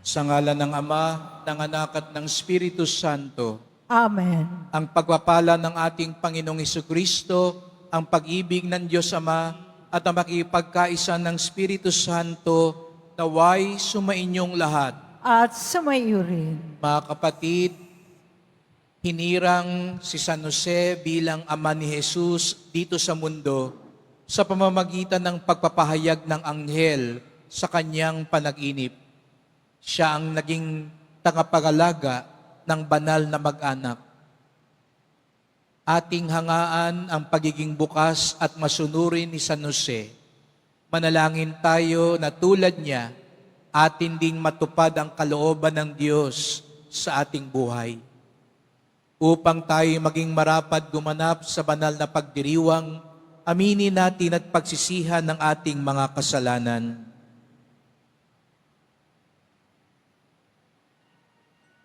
Sa ngalan ng Ama, ng Anak at ng Espiritu Santo. Amen. Ang pagpapala ng ating Panginoong Hesukristo, ang pag-ibig ng Diyos Ama, at ang makipagkaisa ng Espiritu Santo, naway sumainyong lahat. At sumayo rin. Mga kapatid, hinirang si San Jose bilang Ama ni Jesus dito sa mundo sa pamamagitan ng pagpapahayag ng anghel sa kanyang panaginip. Siya ang naging tagapag-alaga ng banal na mag-anak. Ating hangaan ang pagiging bukas at masunurin ni San Jose. Manalangin tayo na tulad niya, atin ding matupad ang kalooban ng Diyos sa ating buhay. Upang tayo maging marapat gumanap sa banal na pagdiriwang, aminin natin at pagsisihan ng ating mga kasalanan.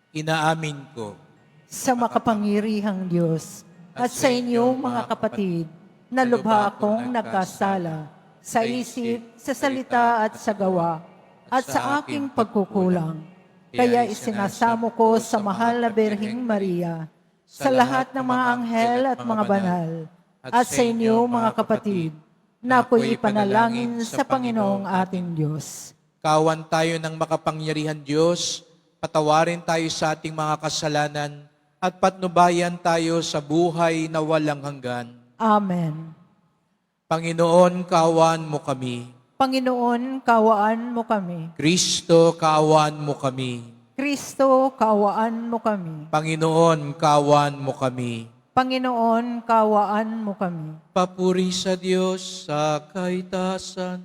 Inaamin ko Sa makapangyarihang Diyos at sa inyong mga kapatid, na lubha akong nagkasala sa isip, sa salita at sa gawa, at sa aking pagkukulang. Kaya isinasamo ko sa mahal na Birheng Maria, sa lahat ng mga anghel at mga banal, at sa inyo mga kapatid, na ako'y ipanalangin sa Panginoong ating Diyos. kawan tayo ng makapangyarihan Diyos, patawarin tayo sa ating mga kasalanan, at patnubayan tayo sa buhay na walang hanggan. Amen. Panginoon, kaawaan mo kami. Panginoon, kaawaan mo kami. Kristo, kaawaan mo kami. Kristo, kaawaan mo kami. Panginoon, kaawaan mo kami. Panginoon, kaawaan mo kami. Papuri sa Diyos sa kaitasan.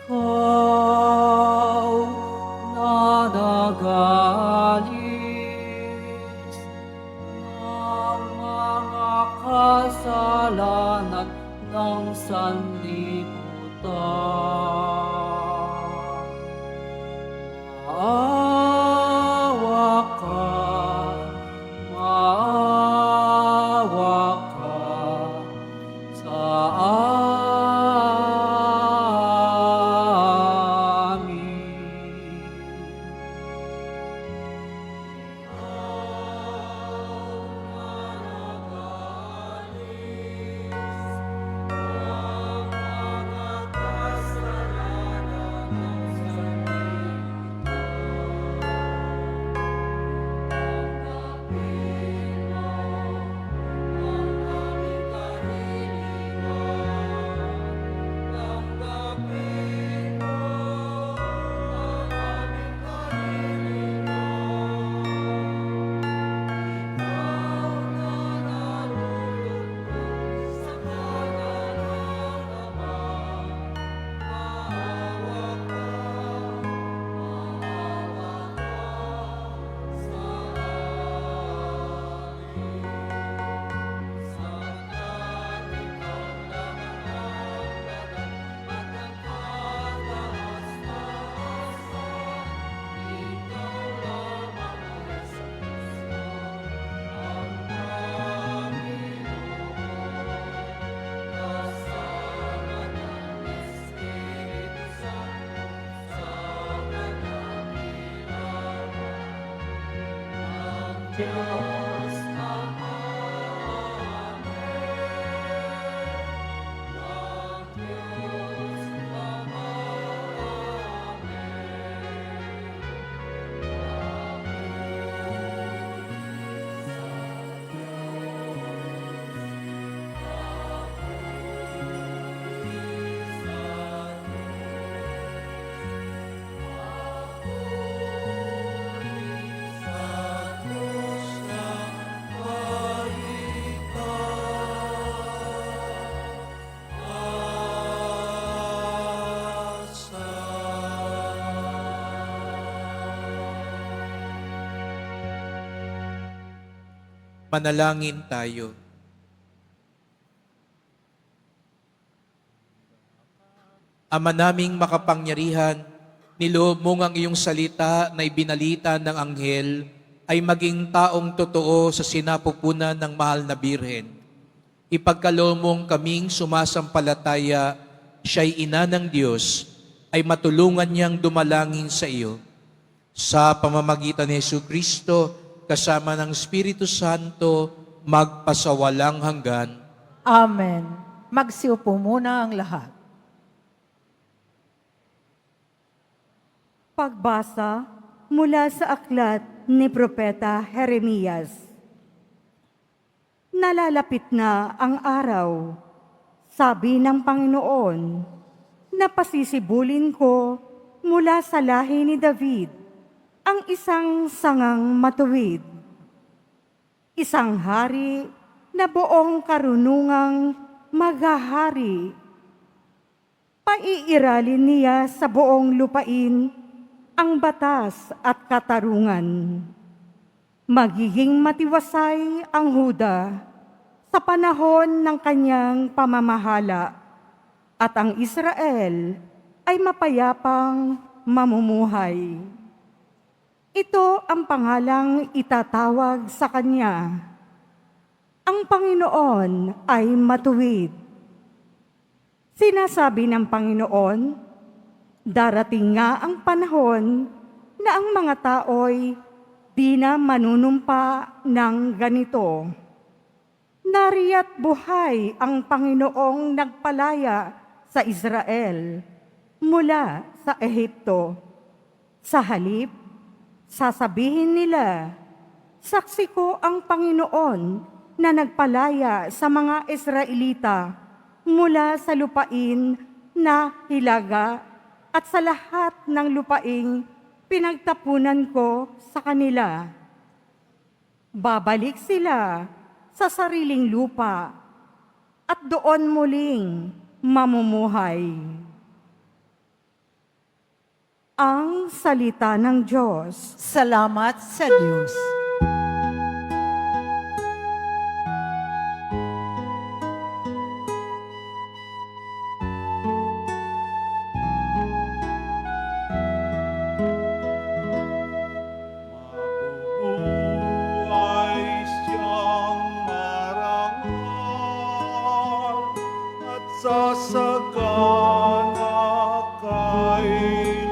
Ikaw na nagalis ng mga kasalanan ng sanlibutan. Maawa ka sa amin. Kasalanan Manalangin tayo. Ama naming makapangyarihan, niloob mo ang iyong salita na ibinalita ng anghel ay maging taong totoo sa sinapupunan ng mahal na Birhen. Ipagkaloob mong kaming sumasampalataya, siya'y ina ng Diyos, ay matulungan niyang dumalangin sa iyo. Sa pamamagitan ni Jesucristo, kasama ng Espiritu Santo, magpasawalang hanggan. Amen. Magsiupo muna ang lahat. Pagbasa mula sa aklat ni Propeta Jeremias. Nalalapit na ang araw, sabi ng Panginoon, na pasisibulin ko mula sa lahi ni David ang isang sangang matuwid. Isang hari na buong karunungang maghahari. Paiiralin niya sa buong lupain ang batas at katarungan. Magiging matiwasay ang Huda sa panahon ng kanyang pamamahala at ang Israel ay mapayapang mamumuhay. Ito ang pangalang itatawag sa kanya. Ang Panginoon ay matuwid. Sinasabi ng Panginoon, darating nga ang panahon na ang mga tao'y di na manunumpa ng ganito. Nariya't buhay ang Panginoong nagpalaya sa Israel mula sa Ehipto. Sa halip, sasabihin nila, saksi ko ang Panginoon na nagpalaya sa mga Israelita mula sa lupain na hilaga at sa lahat ng lupaing pinagtapunan ko sa kanila. Babalik sila sa sariling lupa at doon muling mamumuhay. Ang salita ng Diyos. Salamat sa Diyos. Mabubuhay siyang marangal at sasagana kailanman.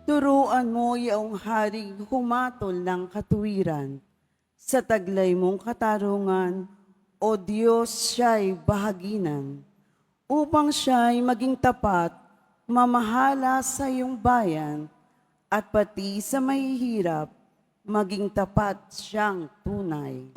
Turuan mo yaong haring humatol ng katuwiran. Sa taglay mong katarungan, O Diyos, siya'y bahaginan. Upang siya'y maging tapat, mamahala sa iyong bayan, at pati sa mahihirap, maging tapat siyang tunay.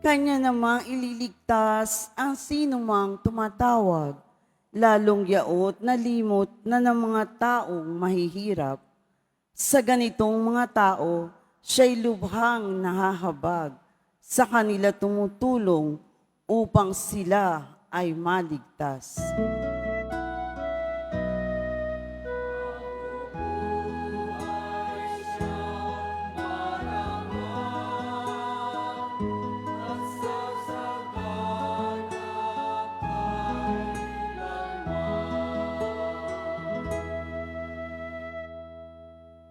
Kanya namang ililigtas ang sinumang tumatawag, lalong yaot na limot na ng mga taong mahihirap. Sa ganitong mga tao, siya'y lubhang nahahabag, sa kanila tumutulong upang sila ay maligtas.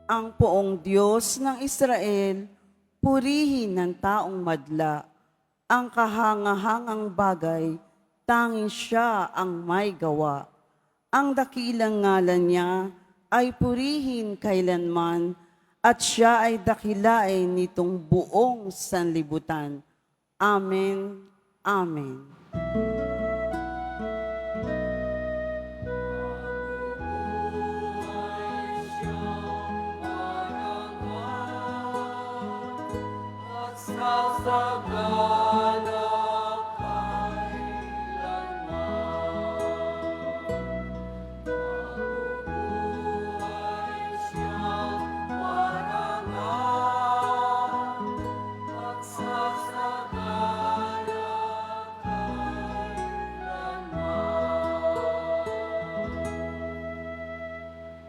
Ang poong Diyos ng Israel, purihin ng taong madla. Ang kahangahangang bagay, tanging siya ang may gawa. Ang dakilang ngalan niya ay purihin kailanman, at siya ay dakilain nitong buong sanlibutan. Amen. Amen.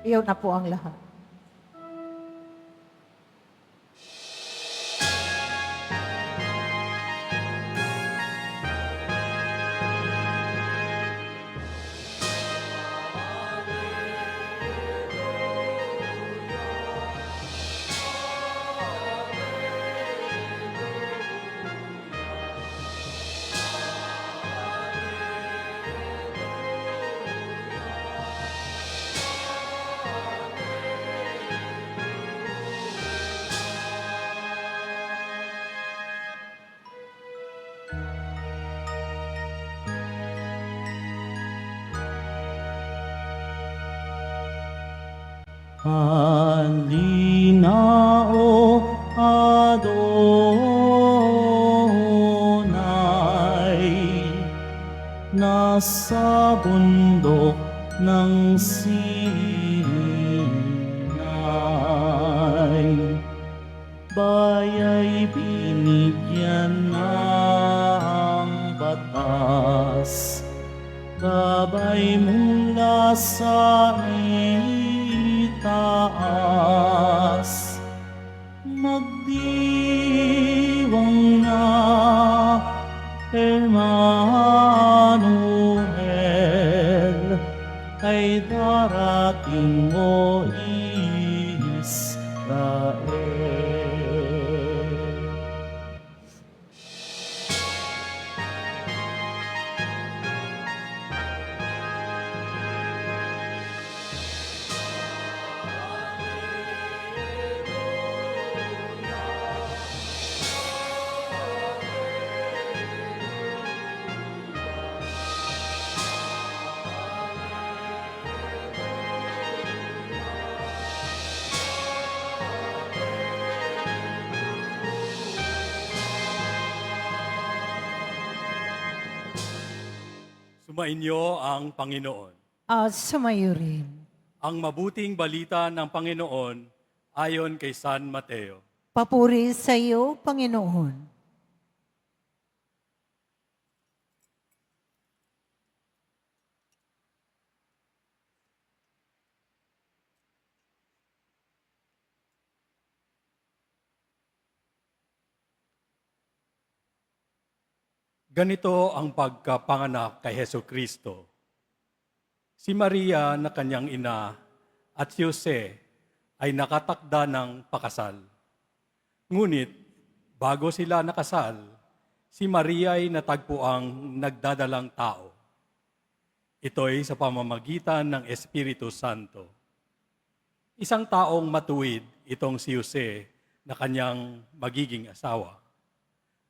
Iyon na po ang lahat. Halina o Adonai, nasa bundok ng Sinai, baya'y binigyan ng batas, gabay mula sa itaas, magdiwang na Emmanuel, ay darating mo Israel. Sumainyo ang Panginoon. At sumayo rin. Ang mabuting balita ng Panginoon ayon kay San Mateo. Papuri sa iyo, Panginoon. Ganito ang pagkapanganak kay Heso Kristo. Si Maria na kanyang ina at si Jose ay nakatakda ng pakasal. Ngunit bago sila nakasal, si Maria ay natagpuang nagdadalang tao. Ito'y sa pamamagitan ng Espiritu Santo. Isang taong matuwid itong si Jose na kanyang magiging asawa.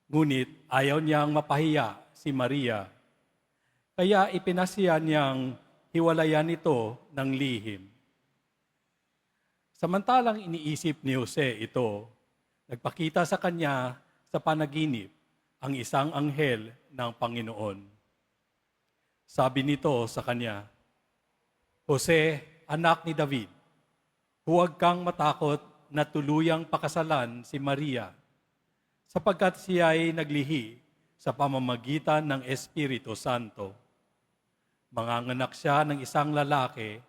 Ngunit ayaw niyang mapahiya si Maria, kaya ipinasya niyang hiwalayan ito ng lihim. Samantalang iniisip ni Jose ito, nagpakita sa kanya sa panaginip ang isang anghel ng Panginoon. Sabi nito sa kanya, Jose, anak ni David, huwag kang matakot na tuluyang pakasalan si Maria, sapagkat siya ay naglihi sa pamamagitan ng Espiritu Santo. Manganganak siya ng isang lalaki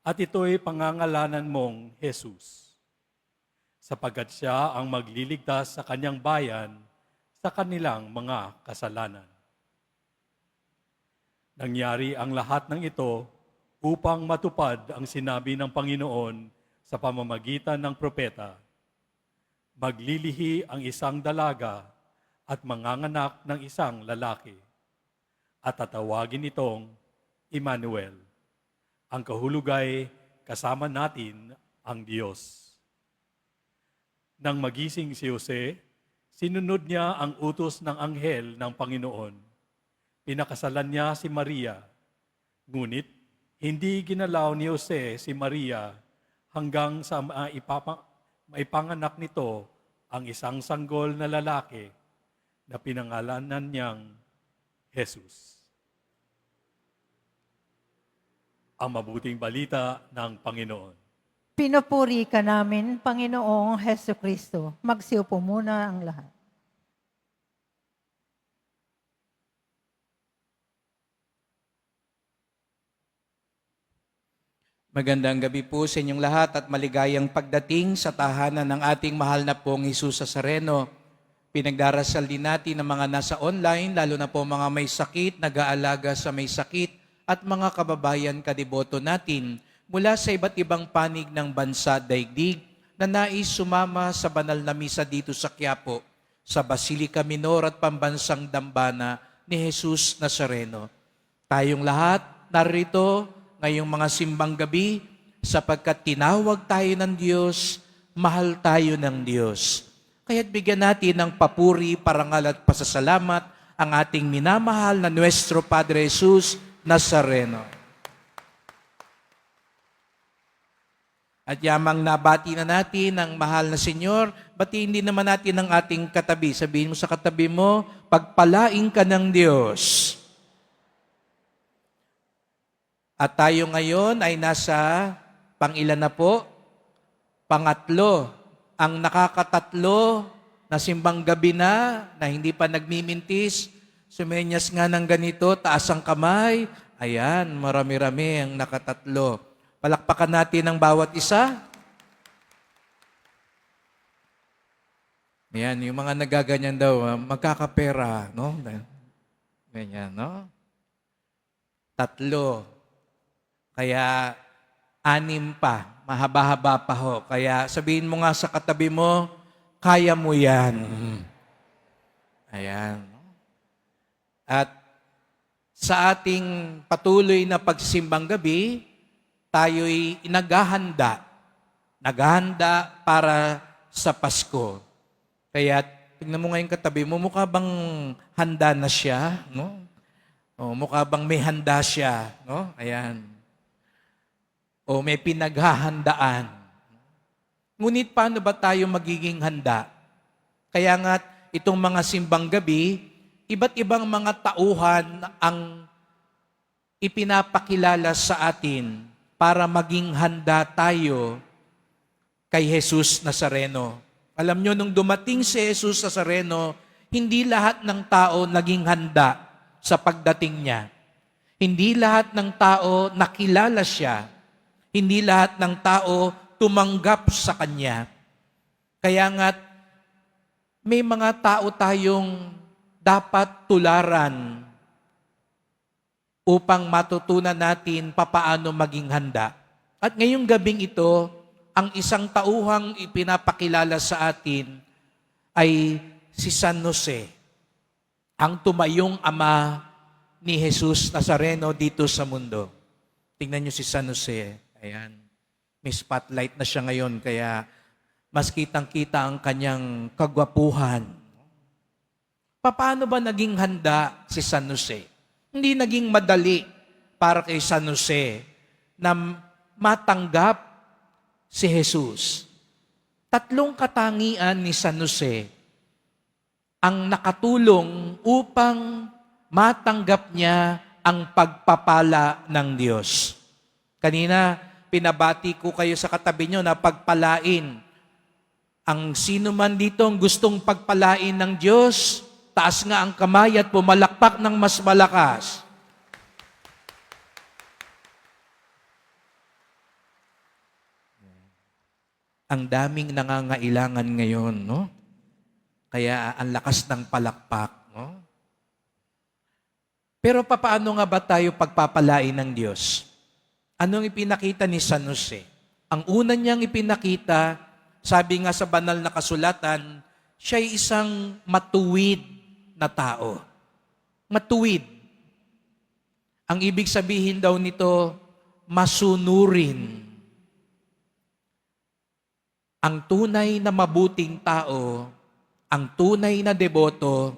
at ito'y pangangalanan mong Jesus, sapagkat siya ang magliligtas sa kanyang bayan sa kanilang mga kasalanan. Nangyari ang lahat ng ito upang matupad ang sinabi ng Panginoon sa pamamagitan ng propeta. Maglilihi ang isang dalaga at manganganak ng isang lalaki, at tatawagin itong Emmanuel. Ang kahulugay, kasama natin ang Diyos. Nang magising si Jose, sinunod niya ang utos ng anghel ng Panginoon. Pinakasalan niya si Maria, ngunit hindi ginalaw ni Jose si Maria hanggang sa maipanganak nito ang isang sanggol na lalaki na pinangalanan niyang Jesus. Ang mabuting balita ng Panginoon. Pinupuri ka namin, Panginoong Heso Kristo. Magsiupo muna ang lahat. Magandang gabi po sa inyong lahat at maligayang pagdating sa tahanan ng ating mahal na pong Jesus Nazareno. Pinagdarasal din natin ang mga nasa online, lalo na po mga may sakit, nag-aalaga sa may sakit, at mga kababayan kadiboto natin mula sa iba't ibang panig ng bansa daigdig na nais sumama sa banal na misa dito sa Quiapo, sa Basilica Minor at Pambansang Dambana ni Jesus Nazareno. Tayong lahat narito ngayong mga simbang gabi sapagkat tinawag tayo ng Diyos, mahal tayo ng Diyos. Kaya't bigyan natin ng papuri, parangal at pasasalamat ang ating minamahal na Nuestro Padre Jesus Nazareno. At yamang nabati na natin ang mahal na Senyor, batiin din naman natin ang ating katabi. Sabihin mo sa katabi mo, pagpalain ka ng Diyos. At tayo ngayon ay nasa pang-ilan na po? Pangatlo. Ang nakakatatlo na simbang gabi na hindi pa nagmimintis, sumenyas nga ng ganito, taas ang kamay. Ayan, marami-rami ang nakatatlo. Palakpakan natin ang bawat isa. Ayan, yung mga nagaganyan daw, magkakapera, no? Ganyan, no? Tatlo. Kaya 6 pa, mahaba-haba pa ho. Kaya sabihin mo nga sa katabi mo, kaya mo yan. Ayan. At sa ating patuloy na pagsimbang gabi, tayo'y naghahanda. Naghahanda para sa Pasko. Kaya tingnan mo ngayon katabi mo, mukha bang handa na siya? No? O, mukha bang may handa siya? No? Ayan. O may pinaghahandaan. Ngunit paano ba tayo magiging handa? Kaya nga itong mga simbang gabi, iba't ibang mga tauhan ang ipinapakilala sa atin para maging handa tayo kay Jesus Nazareno. Alam nyo, nung dumating si Jesus Nazareno, hindi lahat ng tao naging handa sa pagdating niya. Hindi lahat ng tao nakilala siya. Hindi lahat ng tao tumanggap sa Kanya. Kaya nga, may mga tao tayong dapat tularan upang matutunan natin papaano maging handa. At ngayong gabing ito, ang isang tauhang ipinapakilala sa atin ay si San Jose, ang tumayong ama ni Jesus Nazareno dito sa mundo. Tingnan niyo si San Jose. Ayan. May spotlight na siya ngayon, kaya mas kitang-kita ang kanyang kagwapuhan. Paano ba naging handa si San Jose? Hindi naging madali para kay San Jose na matanggap si Jesus. 3 katangian ni San Jose ang nakatulong upang matanggap niya ang pagpapala ng Diyos. Kanina, pinabati ko kayo sa katabi nyo na pagpalain. Ang sino man dito ang gustong pagpalain ng Diyos, Taas nga ang kamay at pumalakpak ng mas malakas. Ang daming nangangailangan ngayon, no? Kaya ang lakas ng palakpak, no? Pero papaano nga ba tayo pagpapalain ng Diyos? Anong ipinakita ni San Jose? Ang una niyang ipinakita, sabi nga sa banal na kasulatan, siya ay isang matuwid na tao. Matuwid. Ang ibig sabihin daw nito, masunurin. Ang tunay na mabuting tao, ang tunay na deboto,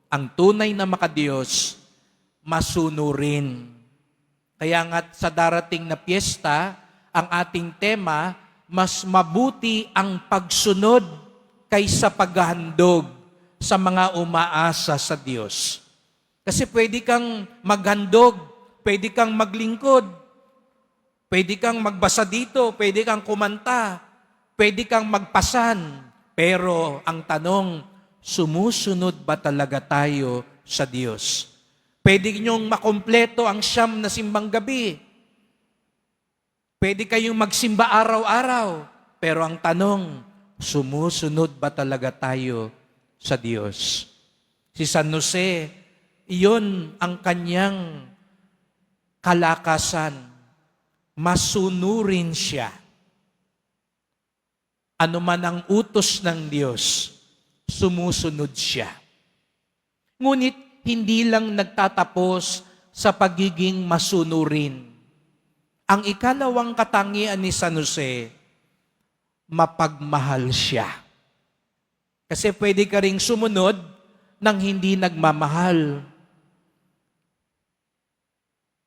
ang tunay na makadiyos, masunurin. Kaya nga sa darating na piyesta, ang ating tema, mas mabuti ang pagsunod kaysa paghahandog sa mga umaasa sa Diyos. Kasi pwede kang maghandog, pwede kang maglingkod, pwede kang magbasa dito, pwede kang kumanta, pwede kang magpasan, pero ang tanong, sumusunod ba talaga tayo sa Diyos? Pwede niyong makompleto ang 9 na simbang gabi. Pwede kayong magsimba araw-araw, pero ang tanong, sumusunod ba talaga tayo sa Diyos? Si San Jose, iyon ang kanyang kalakasan. Masunurin siya. Ano man ang utos ng Diyos, sumusunod siya. Ngunit hindi lang nagtatapos sa pagiging masunurin. Ang ikalawang katangian ni San Jose, mapagmahal siya. Kasi pwede ka ring sumunod nang hindi nagmamahal.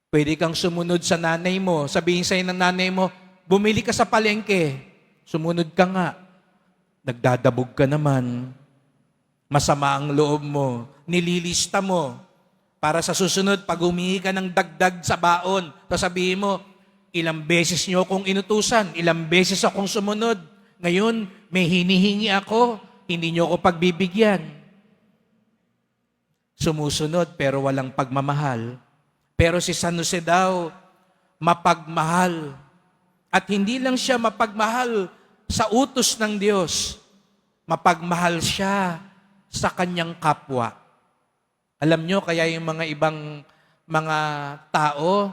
Pwede kang sumunod sa nanay mo. Sabihin sa'yo ng nanay mo, bumili ka sa palengke. Sumunod ka nga. Nagdadabog ka naman. Masama ang loob mo. Nililista mo. Para sa susunod, pag humingi ka ng dagdag sa baon, sasabihin mo, ilang beses niyo akong inutusan, ilang beses akong sumunod. Ngayon, may hinihingi ako, hindi niyo ako pagbibigyan. Sumusunod pero walang pagmamahal. Pero si San Jose daw, mapagmahal. At hindi lang siya mapagmahal sa utos ng Diyos, mapagmahal siya sa kanyang kapwa. Alam nyo, kaya yung mga ibang mga tao,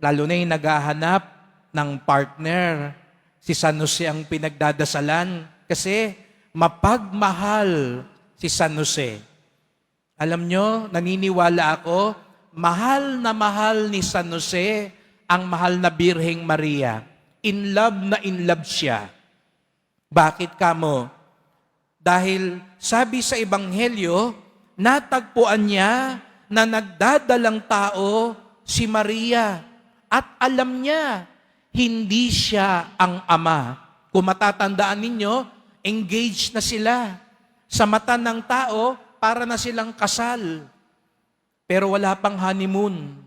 lalo na yung naghahanap ng partner, si San Jose ang pinagdadasalan kasi mapagmahal si San Jose. Alam nyo, naniniwala ako, mahal na mahal ni San Jose ang mahal na Birheng Maria. In love siya. Bakit kamo? Dahil sabi sa Ebanghelyo, natagpuan niya na nagdadalang tao si Maria at alam niya, hindi siya ang ama. Kung matatandaan ninyo, engaged na sila. Sa mata ng tao, para na silang kasal. Pero wala pang honeymoon.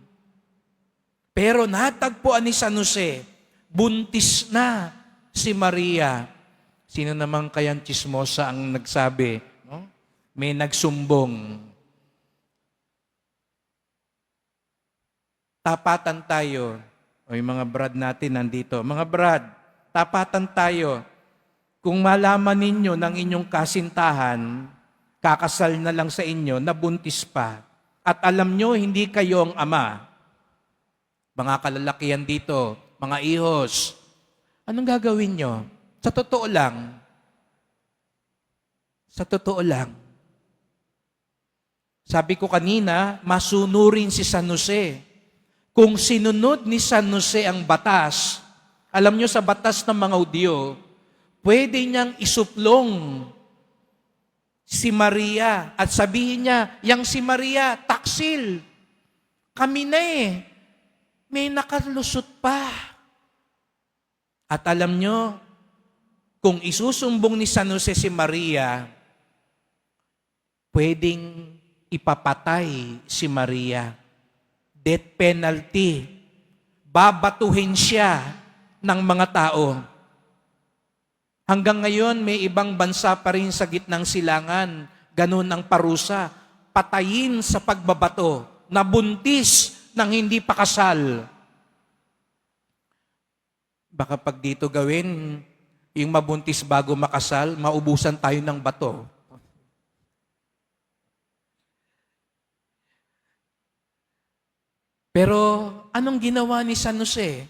Pero natagpuan ni San Jose, buntis na si Maria. Sino naman kayang chismosa ang nagsabi? No? May nagsumbong. Tapatan tayo. O yung mga brad natin nandito. Mga brad, tapatan tayo. Kung malaman ninyo ng inyong kasintahan, kakasal na lang sa inyo, nabuntis pa. At alam nyo, hindi kayo ang ama. Mga kalalakihan dito, mga ihos, anong gagawin nyo? Sa totoo lang. Sa totoo lang. Sabi ko kanina, masunurin si San Jose. Kung sinunod ni San Jose ang batas, alam nyo sa batas ng mga Hudyo, pwede niyang isuplong si Maria at sabihin niya, yang si Maria, taksil. Kami na may nakalusot pa. At alam nyo, kung isusumbong ni San Jose si Maria, pwedeng ipapatay si Maria. Death penalty. Babatuhin siya ng mga tao. Hanggang ngayon, may ibang bansa pa rin sa gitnang silangan. Ganun ang parusa. patayin sa pagbabato, nabuntis ng hindi pa kasal. Baka pag dito gawin, yung mabuntis bago makasal, maubusan tayo ng bato. Pero anong ginawa ni San Jose?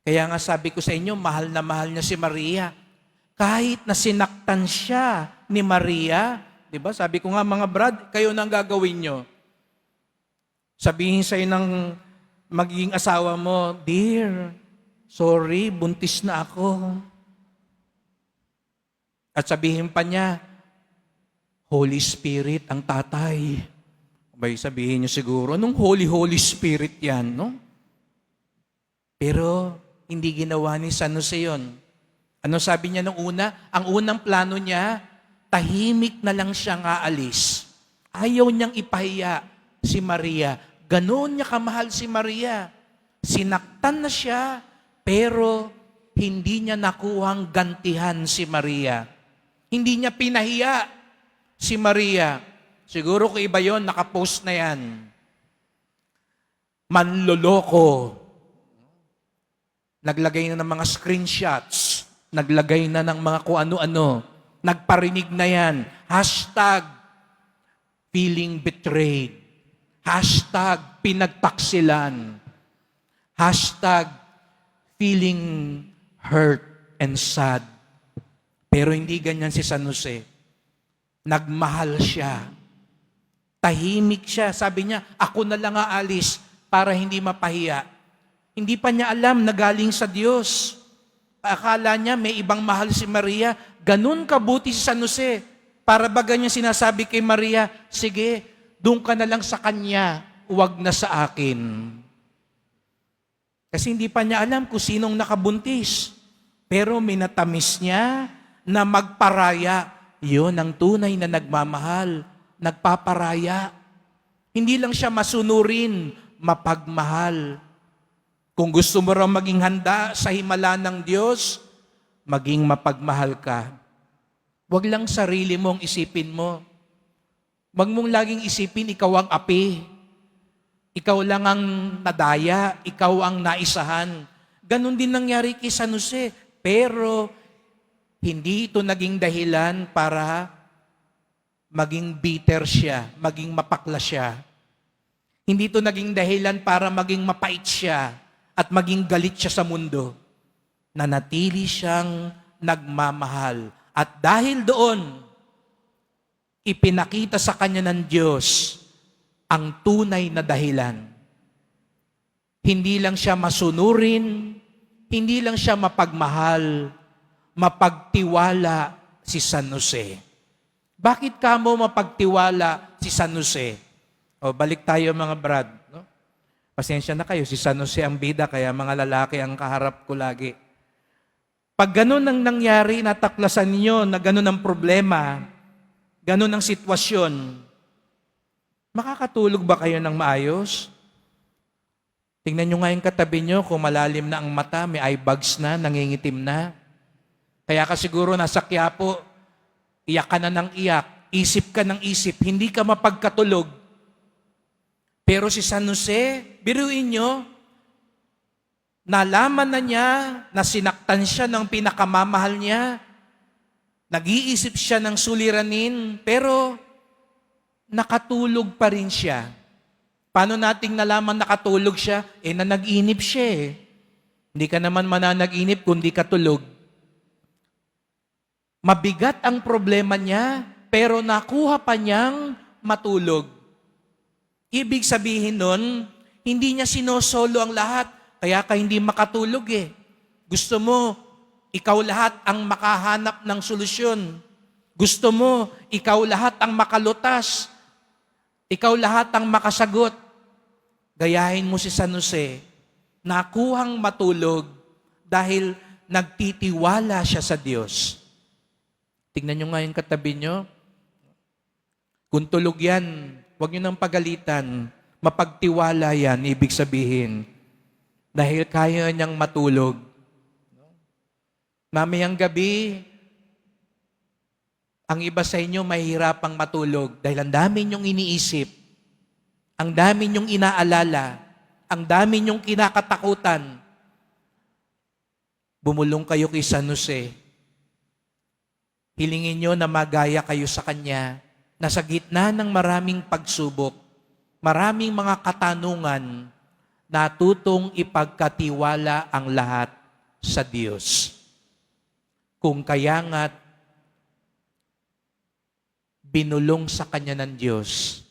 Kaya nga sabi ko sa inyo, mahal na mahal niya si Maria. Kahit na sinaktan siya ni Maria, di ba? Sabi ko nga, mga brad, kayo nang gagawin nyo. Sabihin sa'yo ng magiging asawa mo, "Dear, sorry, buntis na ako." At sabihin pa niya, "Holy Spirit ang tatay." Abay, sabihin niyo siguro, anong Holy Spirit yan, no? Pero hindi ginawa ni San Jose yun. Ano sabi niya nung una? Ang unang plano niya, tahimik na lang siyang aalis. Ayaw niyang ipahiya si Maria. Ganon niya kamahal si Maria. Sinaktan na siya, pero hindi niya nakuhang gantihan si Maria. Hindi niya pinahiya si Maria. Siguro kung iba yun, nakapost na yan. Manloloko. Naglagay na ng mga screenshots. Naglagay na ng mga kung ano-ano. Nagparinig na yan. Hashtag feeling betrayed. Hashtag pinagtaksilan. Hashtag feeling hurt and sad. Pero hindi ganyan si San Jose. Nagmahal siya. Tahimik siya. Sabi niya, ako na lang aalis para hindi mapahiya. Hindi pa niya alam na galing sa Diyos. Akala niya may ibang mahal si Maria. Ganun kabuti si San Jose. Para ba ganyan sinasabi kay Maria, sige, doon ka na lang sa kanya, huwag na sa akin. Kasi hindi pa niya alam kung sinong nakabuntis. Pero minatamis niya na magparaya. Yun ang tunay na nagmamahal. Nagpaparaya. Hindi lang siya masunurin, mapagmahal. Kung gusto mo raw maging handa sa himala ng Diyos, maging mapagmahal ka. Huwag lang sarili mong isipin mo. Huwag mong laging isipin, ikaw ang api. Ikaw lang ang nadaya, ikaw ang naisahan. Ganon din nangyari kay San Jose. Pero hindi ito naging dahilan para maging bitter siya, maging mapakla siya. Hindi ito naging dahilan para maging mapait siya at maging galit siya sa mundo. Nanatili siyang nagmamahal. At dahil doon, ipinakita sa kanya ng Diyos ang tunay na dahilan. Hindi lang siya masunurin, hindi lang siya mapagmahal, mapagtiwala si San Jose. Bakit kamo mapagtiwala si San Jose? O, balik tayo mga brad. No? Pasensya na kayo, si San Jose ang bida, kaya mga lalaki ang kaharap ko lagi. Pag ganun ang nangyari, nataklasan niyo na ganun ang problema, ganun ang sitwasyon, makakatulog ba kayo ng maayos? Tingnan nyo nga yung katabi nyo, kung malalim na ang mata, may eye bags na, nangingitim na. Kaya ka siguro nasa Quiapo, iyak ka na ng iyak, isip ka ng isip, hindi ka mapagkatulog. Pero si San Jose, biruin nyo, nalaman na niya na sinaktan siya ng pinakamamahal niya, nag-iisip siya ng suliranin, pero nakatulog pa rin siya. Paano nating nalaman nakatulog siya? Na nag-inip siya eh. Hindi ka naman mananag-inip kung di ka tulog. Mabigat ang problema niya, pero nakuha pa niyang matulog. Ibig sabihin nun, hindi niya sinosolo ang lahat, kaya ka hindi makatulog eh. Gusto mo, ikaw lahat ang makahanap ng solusyon. Gusto mo, ikaw lahat ang makalutas. Ikaw lahat ang makasagot. Gayahin mo si San Jose, nakuhang matulog dahil nagtitiwala siya sa Diyos. Tingnan nyo nga yung katabi nyo. Kung tulog yan, huwag nyo nang pagalitan. Mapagtiwala yan, ibig sabihin. Dahil kaya niyang matulog. Mamayang gabi, Ang iba sa inyo mahihirapang matulog dahil ang dami niyong iniisip, ang dami niyong inaalala, ang dami niyong kinakatakutan. Bumulong kayo kay San Jose. Hilingin niyo na magaya kayo sa Kanya na sa gitna ng maraming pagsubok, maraming mga katanungan, natutong ipagkatiwala ang lahat sa Diyos. Kung kaya nga't binulong sa Kanya ng Diyos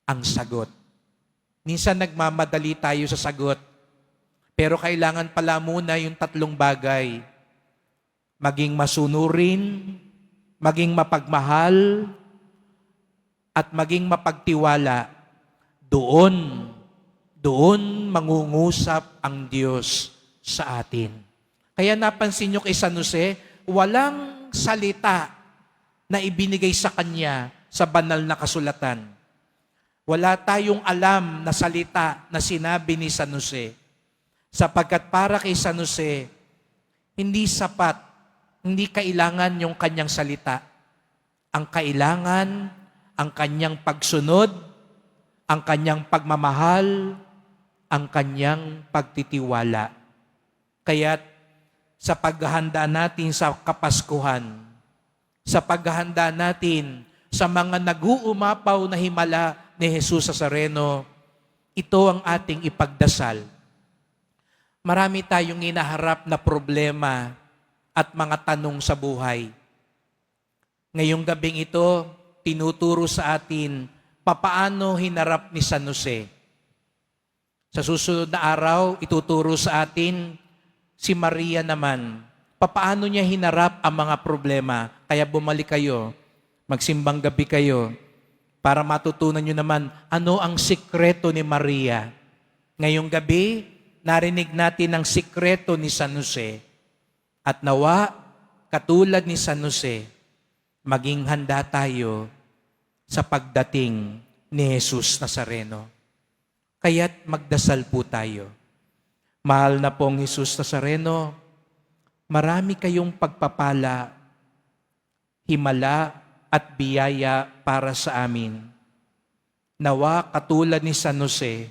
ang sagot. Minsan nagmamadali tayo sa sagot, pero kailangan pala muna yung 3 bagay. Maging masunurin, maging mapagmahal, at maging mapagtiwala. Doon mangungusap ang Diyos sa atin. Kaya napansin nyo kay San Jose, walang salita na ibinigay sa kanya sa banal na kasulatan. Wala tayong alam na salita na sinabi ni San Jose. Sapagkat para kay San Jose, hindi sapat, hindi kailangan yung kanyang salita. Ang kailangan, ang kanyang pagsunod, ang kanyang pagmamahal, ang kanyang pagtitiwala. Kaya't sa paghahanda natin sa Kapaskuhan, sa paghahanda natin sa mga nag-uumapaw na himala ni Jesus Nazareno, ito ang ating ipagdasal. Marami tayong inaharap na problema at mga tanong sa buhay. Ngayong gabing ito, tinuturo sa atin papaano hinarap ni San Jose. Sa susunod na araw, ituturo sa atin si Maria naman. Papaano niya hinarap ang mga problema. Kaya bumalik kayo, magsimbang gabi kayo, para matutunan nyo naman ano ang sikreto ni Maria. Ngayong gabi, narinig natin ang sikreto ni San Jose. At nawa, katulad ni San Jose, maging handa tayo sa pagdating ni Jesus Nazareno. Kaya't magdasal po tayo. Mahal na pong Jesus Nazareno, marami kayong pagpapala, himala at biyaya para sa amin. Nawa katulad ni San Jose,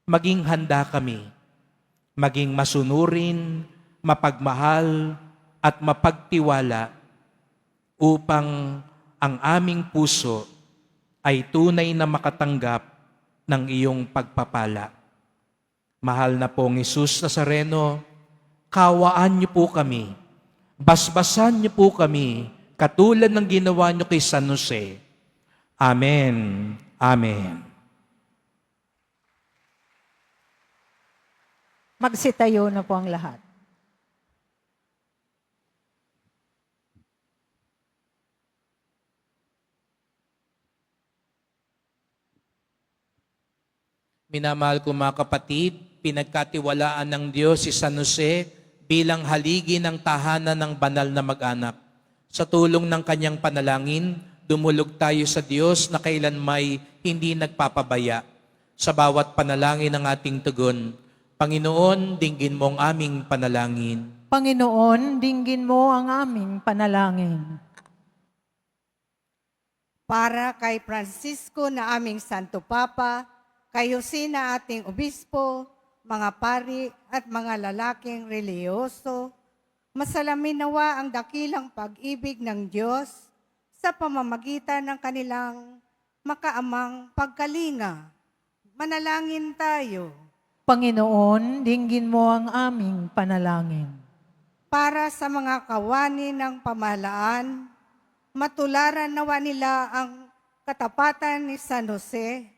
maging handa kami, maging masunurin, mapagmahal at mapagtiwala upang ang aming puso ay tunay na makatanggap ng iyong pagpapala. Mahal na pong Jesus Nazareno, kawaan niyo po kami, basbasan niyo po kami, katulad ng ginawa niyo kay San Jose. Amen. Amen. Magsitayo na po ang lahat. Minamahal ko mga kapatid, pinagkatiwalaan ng Diyos si San Jose bilang haligi ng tahanan ng banal na mag-anak. Sa tulong ng kanyang panalangin, dumulog tayo sa Diyos na kailanmay hindi nagpapabaya. Sa bawat panalangin ng ating tugon, Panginoon, dinggin mo ang aming panalangin. Panginoon, dinggin mo ang aming panalangin. Para kay Francisco na aming Santo Papa, kay Jose na ating obispo, mga pari at mga lalaking reliyoso, masalamin nawa ang dakilang pag-ibig ng Diyos sa pamamagitan ng kanilang makaamang pagkalinga. Manalangin tayo. Panginoon, dinggin mo ang aming panalangin. Para sa mga kawani ng pamahalaan, matularan nawa nila ang katapatan ni San Jose,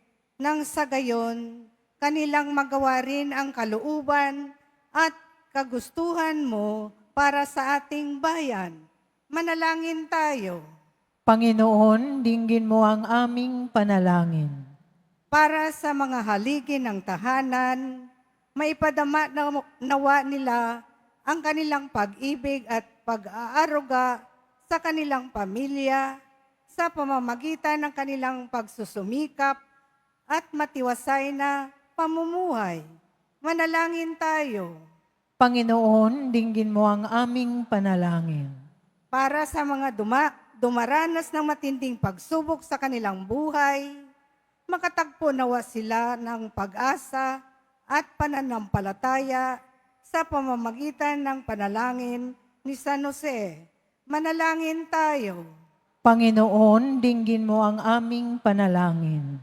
nang sa gayon, kanilang magawa rin ang kalooban at kagustuhan mo para sa ating bayan. Manalangin tayo. Panginoon, dinggin mo ang aming panalangin. Para sa mga haligi ng tahanan, maipadama nawa nila ang kanilang pag-ibig at pag-aaruga sa kanilang pamilya sa pamamagitan ng kanilang pagsusumikap at matiwasay na pamumuhay. Manalangin tayo. Panginoon, dinggin mo ang aming panalangin. Para sa mga dumaranas ng matinding pagsubok sa kanilang buhay, makatagpo nawa sila ng pag-asa at pananampalataya sa pamamagitan ng panalangin ni San Jose. Manalangin tayo. Panginoon, dinggin mo ang aming panalangin.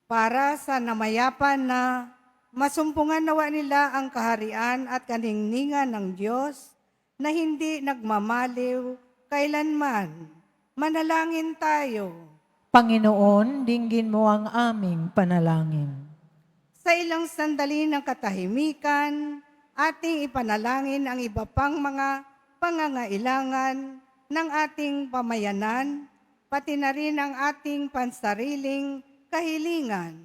Para sa namayapan na masumpungan nawa nila ang kaharian at kaningningan ng Diyos na hindi nagmamaliw kailanman. Manalangin tayo. Panginoon, dinggin mo ang aming panalangin. Sa ilang sandali ng katahimikan, ating ipanalangin ang iba pang mga pangangailangan ng ating pamayanan, pati na rin ang ating pansariling kahilingan.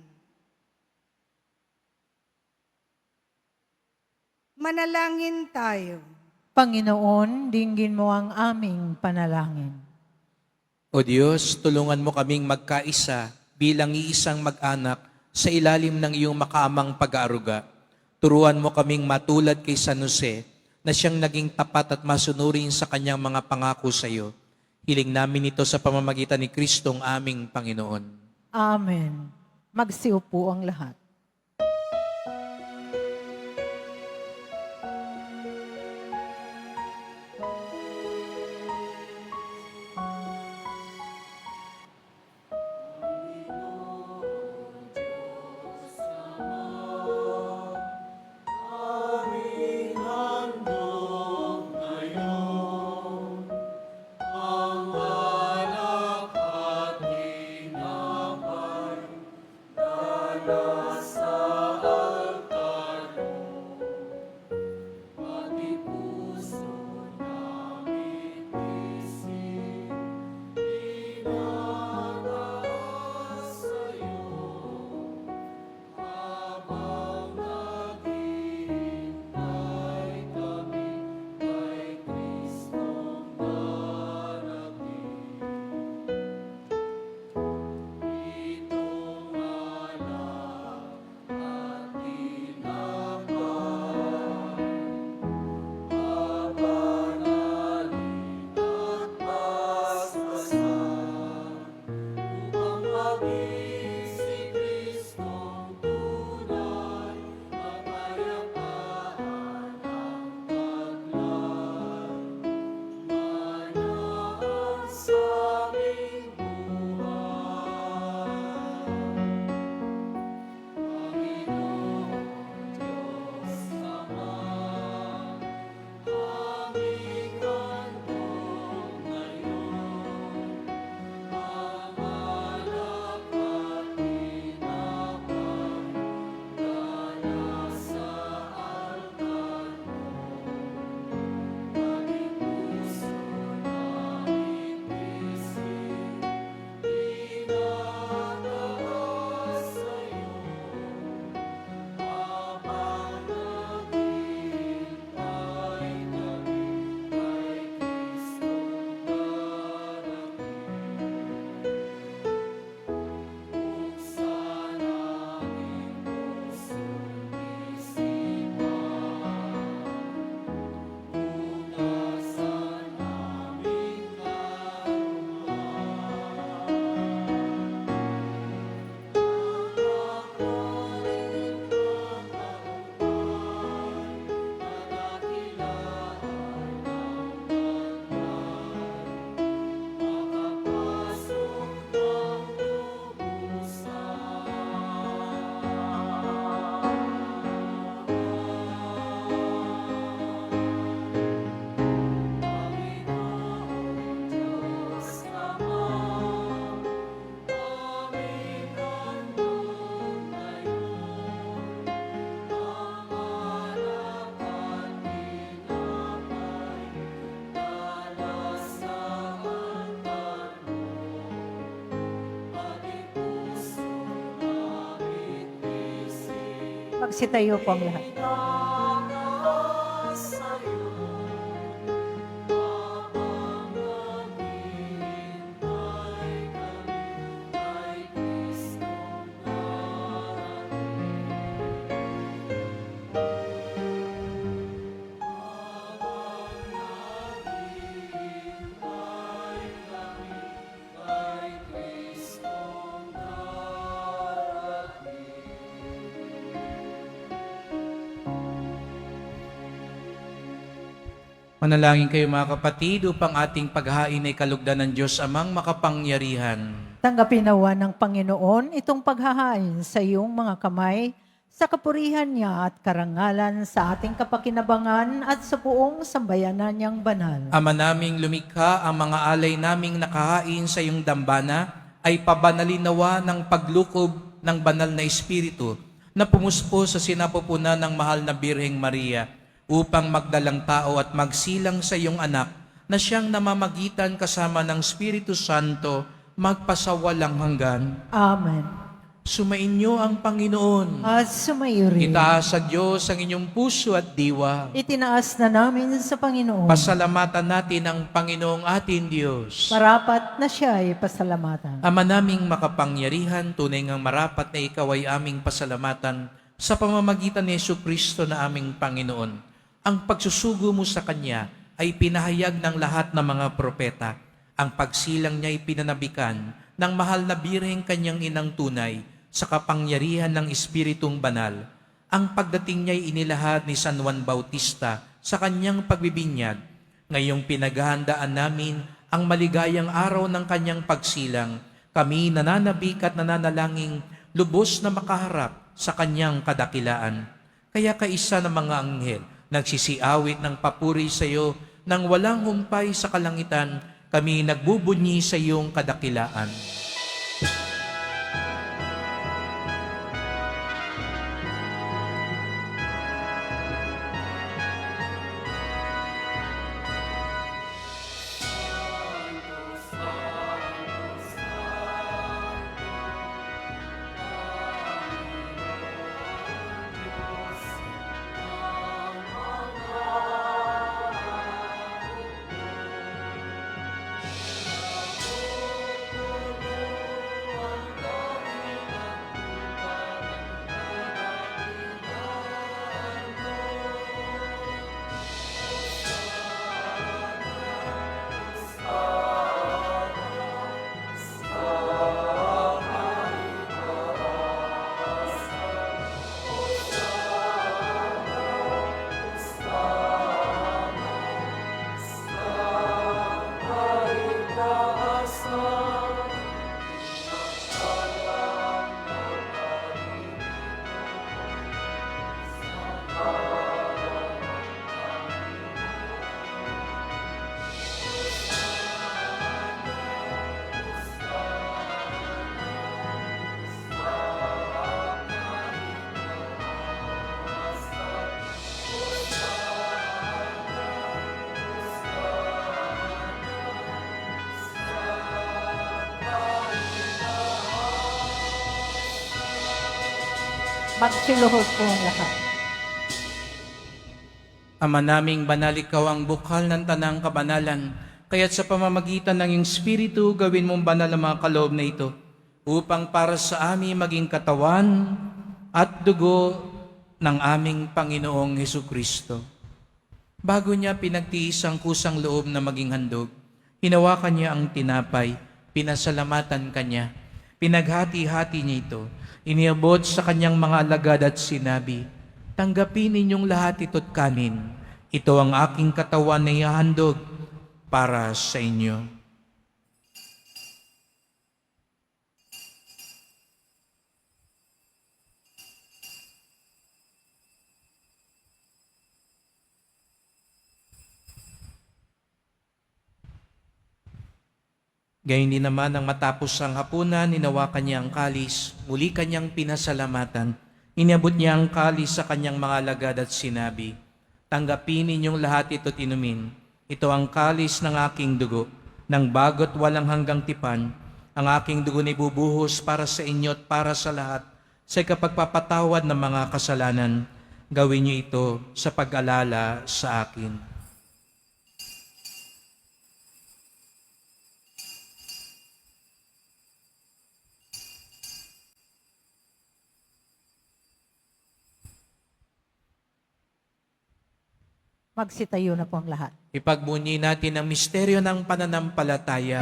Manalangin tayo. Panginoon, dinggin mo ang aming panalangin. O Diyos, tulungan mo kaming magkaisa bilang iisang mag-anak sa ilalim ng iyong makaamang pag-aaruga. Turuan mo kaming matulad kay San Jose na siyang naging tapat at masunurin sa kanyang mga pangako sa iyo. Hiling namin ito sa pamamagitan ni Kristong aming Panginoon. Amen. Magsiupo ang lahat. Magsitayo po ang lahat. Manalangin kayo mga kapatid upang ating paghain ay kalugdan ng Diyos Amang makapangyarihan. Tanggapin nawa ng Panginoon itong paghahain sa iyong mga kamay, sa kapurihan niya at karangalan sa ating kapakinabangan at sa buong sambayanan niyang banal. Ama naming lumikha, ang mga alay naming nakahain sa iyong dambana ay pabanalin nawa ng paglukob ng banal na Espiritu na pumuspo sa sinapupunan ng mahal na Birheng Maria upang magdalang tao at magsilang sa iyong anak na siyang namamagitan kasama ng Espiritu Santo magpasawalang hanggan. Amen. Sumainyo ang Panginoon. At sumayo rin. Itaas sa Diyos ang inyong puso at diwa. Itinaas na namin sa Panginoon. Pasalamatan natin ang Panginoong ating Diyos. Marapat na siya ay pasalamatan. Ama naming makapangyarihan, tunay ngang marapat na ikaw ay aming pasalamatan sa pamamagitan ni Jesucristo na aming Panginoon. Ang pagsusugo mo sa Kanya ay pinahayag ng lahat ng mga propeta. Ang pagsilang niya ay pinanabikan ng mahal na Birheng Kanyang inang tunay sa kapangyarihan ng Espiritong Banal. Ang pagdating niya ay inilahad ni San Juan Bautista sa kanyang pagbibinyag. Ngayong pinaghahandaan namin ang maligayang araw ng kanyang pagsilang, kami nananabik at nananalangin lubos na makaharap sa kanyang kadakilaan. Kaya kaisa ng mga anghel, nagsisiawit ng papuri sa iyo nang walang humpay sa kalangitan, kami nagbubunyi sa iyong kadakilaan. Magsiluhod po ang lahat. Ama naming banal, ikaw ang bukal ng tanang kabanalan, kaya't sa pamamagitan ng iyong Espiritu, gawin mong banal ang mga kaloob na ito, upang para sa amin maging katawan at dugo ng aming Panginoong Hesukristo. Bago niya pinagtiis ang kusang loob na maging handog, hinawakan niya ang tinapay, pinasalamatan kanya, pinaghati-hati niya ito, iniabot sa kanyang mga alagad at sinabi, "Tanggapin ninyong lahat ito't kanin. Ito ang aking katawan na ihahandog para sa inyo." Gayun din naman nang matapos ang hapunan, ninawakan niya ang kalis, muli kanyang pinasalamatan. Iniabot niya ang kalis sa kanyang mga alagad at sinabi, "Tanggapin ninyong lahat ito't inumin. Ito ang kalis ng aking dugo, ng bago't walang hanggang tipan. Ang aking dugo na ibubuhos para sa inyo at para sa lahat, sa kapagpapatawad ng mga kasalanan. Gawin niyo ito sa pag-alala sa akin." Magsitayo na po ang lahat. Ipagbunyi natin ang misteryo ng pananampalataya.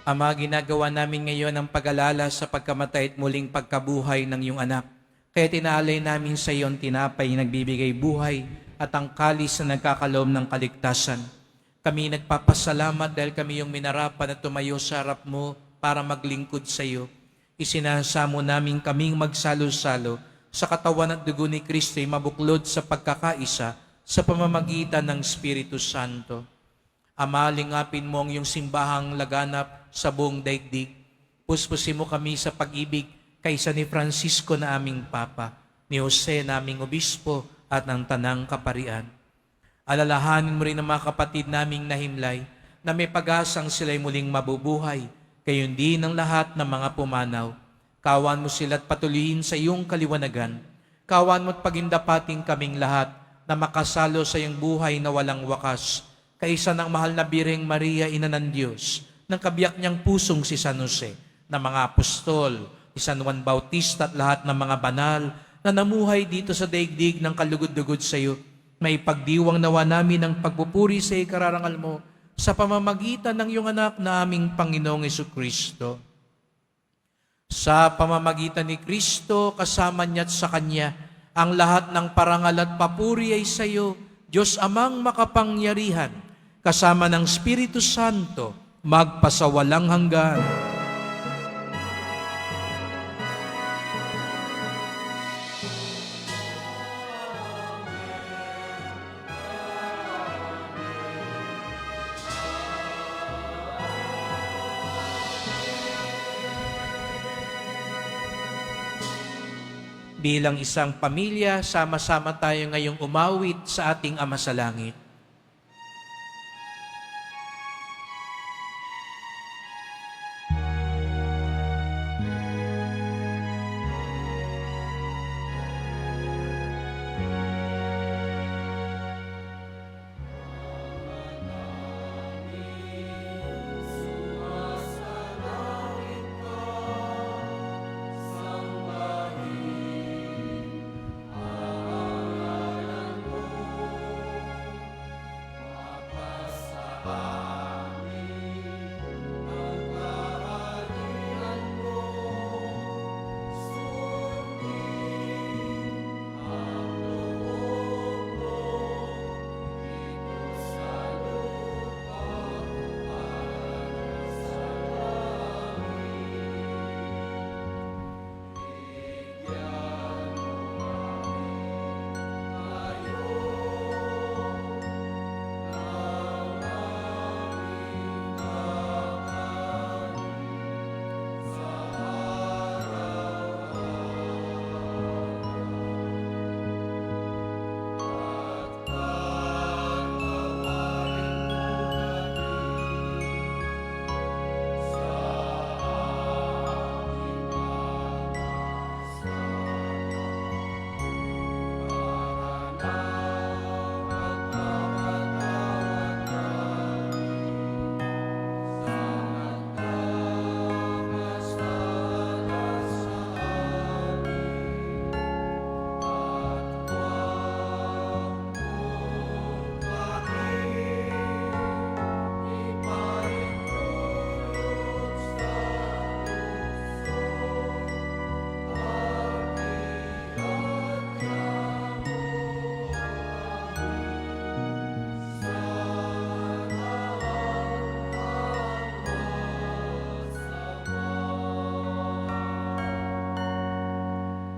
Ama, ginagawa namin ngayon ang pag-alala sa pagkamatay at muling pagkabuhay ng iyong anak. Kaya tinaalay namin sa iyo ang tinapay na nagbibigay buhay at ang kalis na nagkakaloob ng kaligtasan. Kami nagpapasalamat dahil kami yung minarapan at tumayo sa harap mo para maglingkod sa iyo. Isinasamo namin kaming magsalo-salo sa katawan at dugo ni Kristo ay mabuklod sa pagkakaisa sa pamamagitan ng Espiritu Santo. Ama, lingapin mo ang iyong simbahang laganap sa buong daigdig. Puspusin mo kami sa pag-ibig kaysa ni Francisco na aming Papa, ni Jose na aming Obispo at ng Tanang Kaparian. Alalahanin mo rin ang mga kapatid naming nahimlay na may pag-asang sila'y muling mabubuhay, gayon din ang lahat ng mga pumanaw. Kawan mo sila at patuloyin sa iyong kaliwanagan. Kawan mo at pagindapating kaming lahat na makasalo sa iyong buhay na walang wakas, kaisa ng mahal na Birheng Maria, Ina ng Diyos, ng kabiyak niyang pusong si San Jose, ng mga apostol, ni San Juan Bautista at lahat ng mga banal na namuhay dito sa daigdig ng kalugod-dugod sa iyo, may pagdiwang nawa namin ang pagpupuri sa ikararangal mo sa pamamagitan ng iyong anak na aming Panginoong Jesucristo. Sa pamamagitan ni Kristo, kasama niya at sa Kanya, ang lahat ng parangal at papuri ay sa iyo, Diyos Amang makapangyarihan, kasama ng Espiritu Santo, magpasawalang hanggan. Bilang isang pamilya, sama-sama tayo ngayong umawit sa ating Ama sa Langit.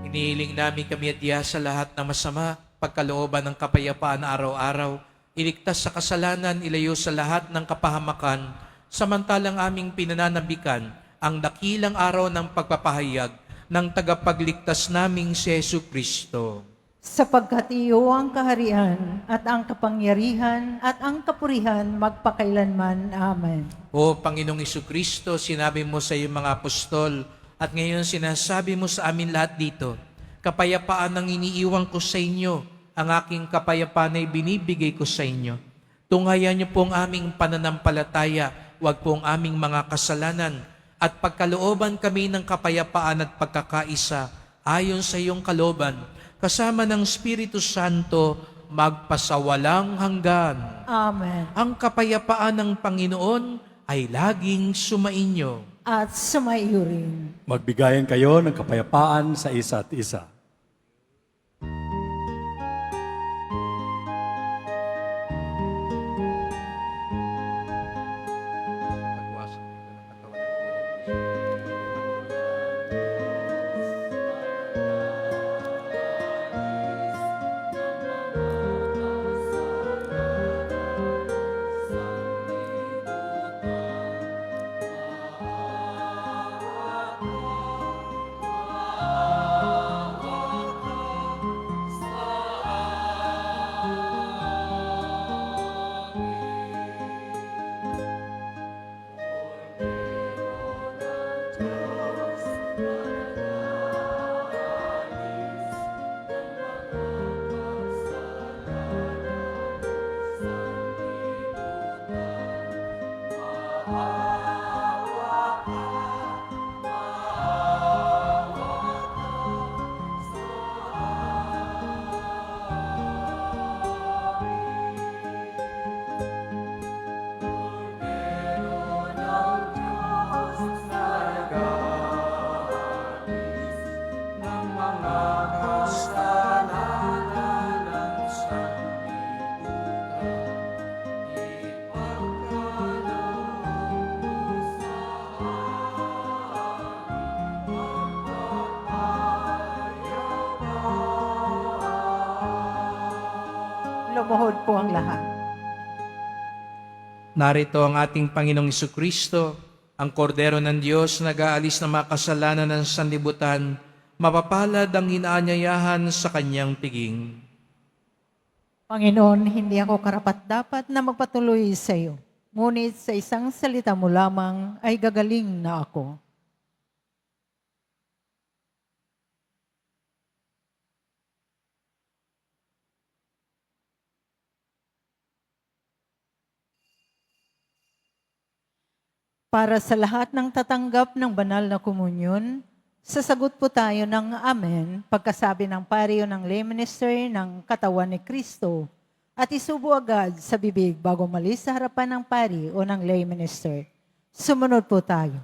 Inihiling namin kami at diya sa lahat ng masama, pagkalooban ng kapayapaan araw-araw, iligtas sa kasalanan, ilayo sa lahat ng kapahamakan, samantalang aming pinananabikan ang dakilang araw ng pagpapahayag ng tagapagligtas naming si Jesucristo. Sapagkat iyo ang kaharian at ang kapangyarihan at ang kapurihan magpakailanman. Amen. O Panginoong Jesucristo, sinabi mo sa iyong mga apostol, at ngayon sinasabi mo sa amin lahat dito, kapayapaan ang iniiwan ko sa inyo, ang aking kapayapaan ay binibigay ko sa inyo. Tunghayan niyo po ang aming pananampalataya, wag po ang aming mga kasalanan, at pagkalooban kami ng kapayapaan at pagkakaisa, ayon sa iyong kalooban, kasama ng Espiritu Santo, magpasawalang hanggan. Amen. Ang kapayapaan ng Panginoon ay laging sumainyo. at sumaiyo rin. Magbigayan kayo ng kapayapaan sa isa't isa. Lumuhod po ang lahat. Narito ang ating Panginoong Jesucristo, ang kordero ng Diyos na nag-aalis ng mga kasalanan ng sanlibutan, mapapalad ang inaanyayahan sa kanyang piging. Panginoon, hindi ako karapat-dapat na magpatuloy sa iyo. Ngunit sa isang salita mo lamang ay gagaling na ako. Para sa lahat ng tatanggap ng banal na komunyon, sasagot po tayo ng Amen pagkasabi ng pario ng lay minister ng katawan ni Kristo at isubo agad sa bibig bago malis sa harapan ng pari o ng lay minister. Sumunod po tayo.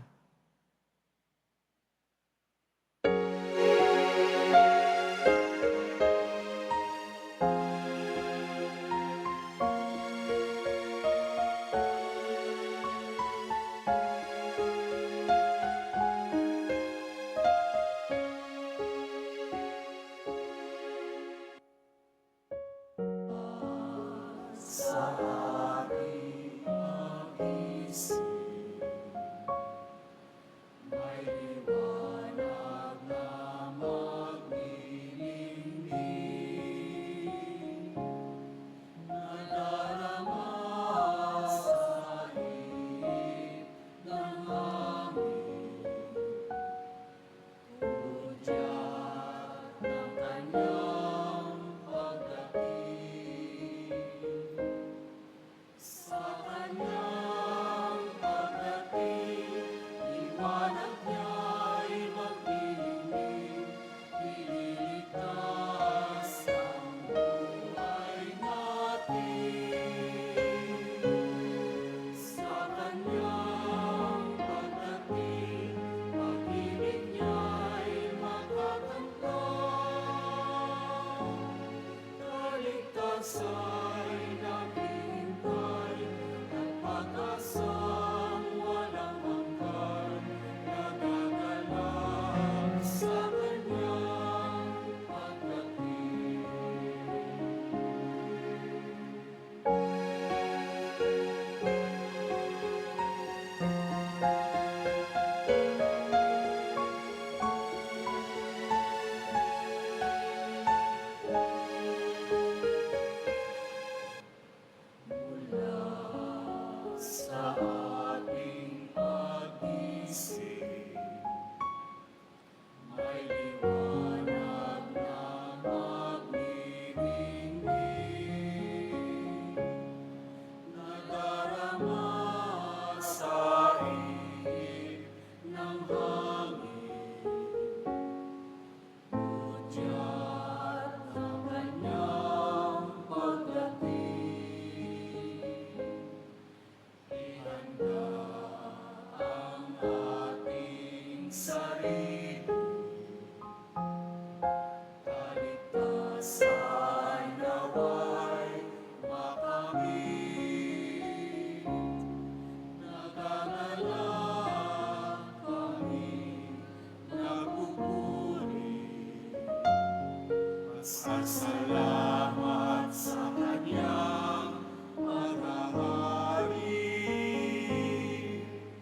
Salamat sa kanyang paghahari,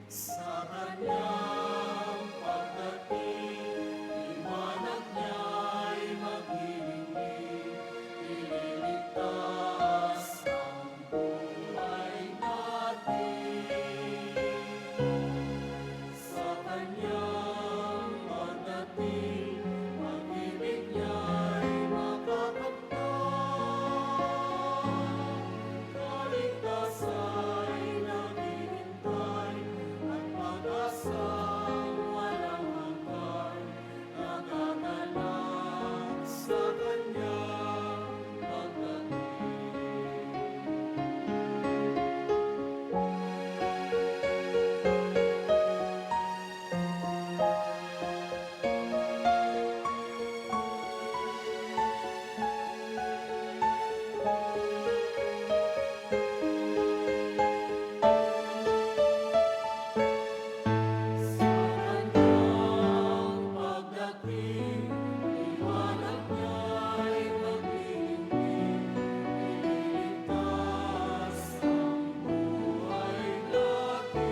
sa kanyang pagdating, liwanag niya'y maghihinging, ililigtas ang buhay natin. Sa kanyang pagdating, pag-ibig niya'y makakamtan. Kaligtas ay naghihintay, at pag-asang walang hanggan, nagaganap sa kanyang pagdating. Sa kanyang pagdating, liwanag niya'y maghihinging, ililigtas ang buhay natin.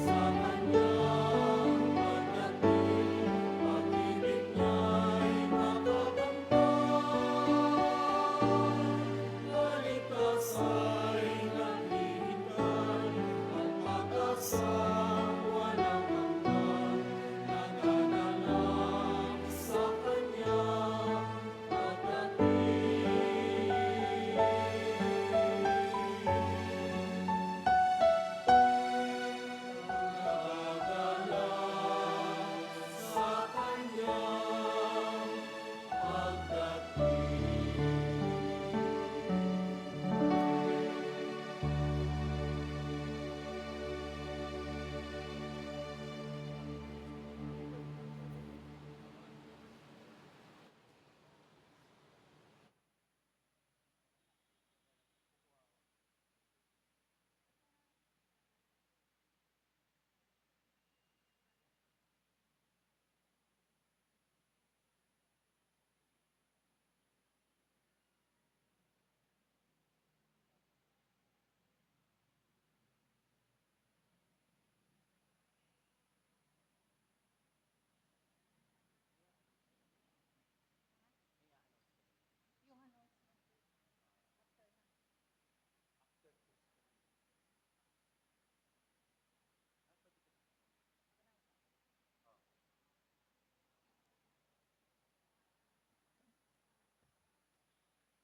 Sa kanyang pagdating, pag-ibig niya'y makakamtan. Kaligtas ay naghihintay, at pag-asang walang hanggan, naganap sa kanyang pagdating. Sa kanyang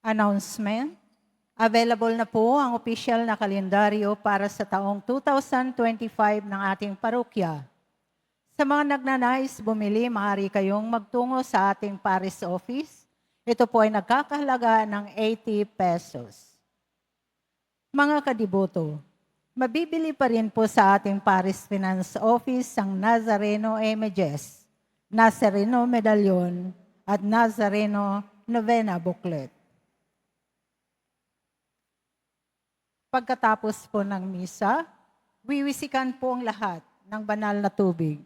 Announcement. Available na po ang opisyal na kalendaryo para sa taong 2025 ng ating parokya. Sa mga nagnanais bumili, maaari kayong magtungo sa ating parish office. Ito po ay nagkakahalaga ng 80 pesos. Mga kadiboto, mabibili pa rin po sa ating parish finance office ang Nazareno Images, Nazareno Medallion, at Nazareno Novena Booklet. Pagkatapos po ng misa, wiwisikan po ang lahat ng banal na tubig.